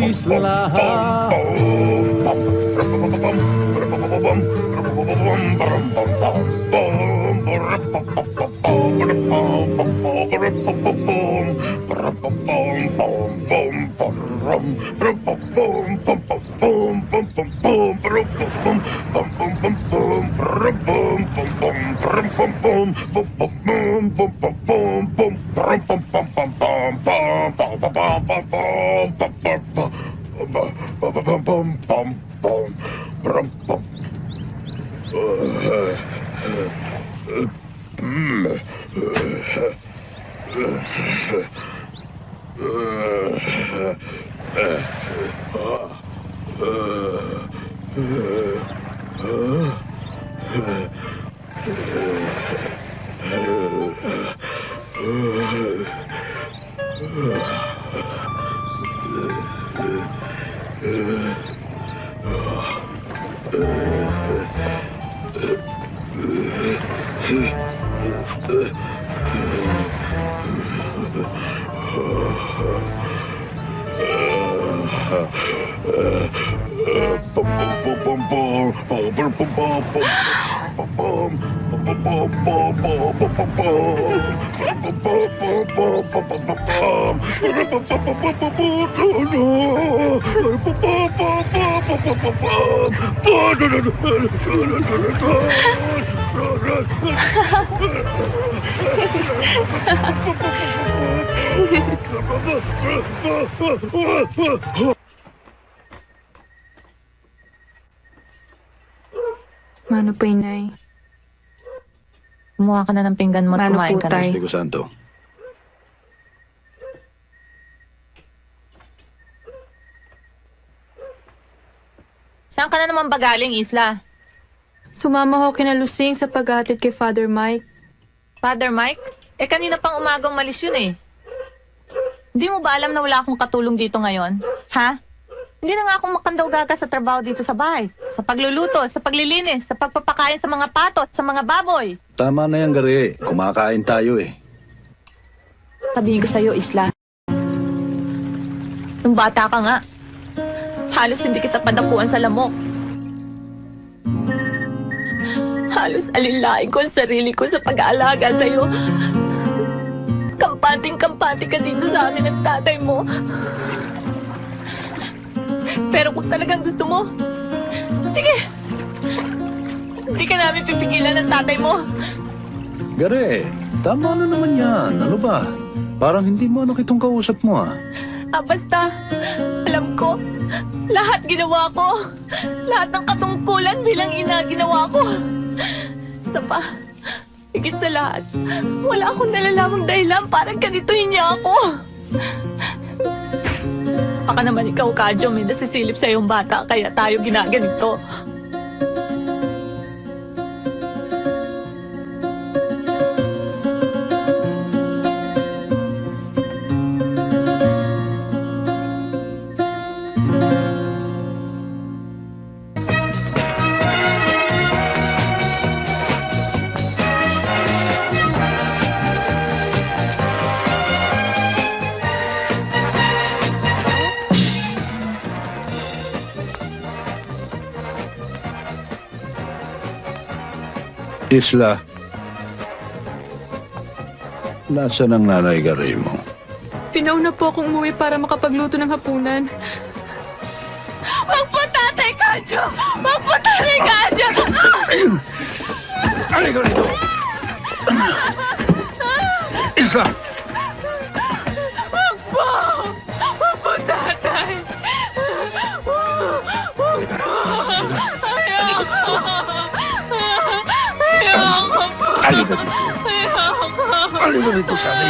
Isla. Mano po, inay. Kumuha ka na ng pinggan mo at Mano kumain po, ka na. tay? Gusto ko, Santo. Saan ka na naman ba galing, Isla? Sumama ho kina Lusing sa paghatid kay Father Mike. Father Mike? Kanina pang umagang malis yun eh. Hindi mo ba alam na wala akong katulong dito ngayon? Ha? Hindi na nga akong makandaw-gaga sa trabaho dito sa bahay. Sa pagluluto, sa paglilinis, sa pagpapakain sa mga patot, sa mga baboy. Tama na yan, Gari. Kumakain tayo eh. Sabihin ko sa'yo, Isla. Nung bata ka nga, halos hindi kita padapuan sa lamok. Halos alilain ko ang sarili ko sa pag-aalaga sa'yo. Kampating-kampante ka dito sa amin ng tatay mo. Pero kung talagang gusto mo, sige! Hindi ka namin pipigilan ng tatay mo. Gari, tama na naman yan. Ano ba? Parang hindi mo itong kausap mo ah. Basta, alam ko, lahat ginawa ko. Lahat ng katungkulan bilang ina ginawa ko. Isa pa, higit sa lahat, wala akong nalalamang dahilan para ganituhin niya ako. Baka naman ikaw, Kadyo, may nasisilip sa iyong bata, kaya tayo ginaganito. Isla, nasaan ang nanay Gari mo? Pinauna po akong umuwi para makapagluto ng hapunan. Wag po, Tatay Kadyo! Wag po, Tatay Kadyo! Halika rito! Isla! Wag po! Wag po, Tatay! Wag po! Ayoko! Ayoko po! Halika dito! Ayoko! Halika dito, sabi!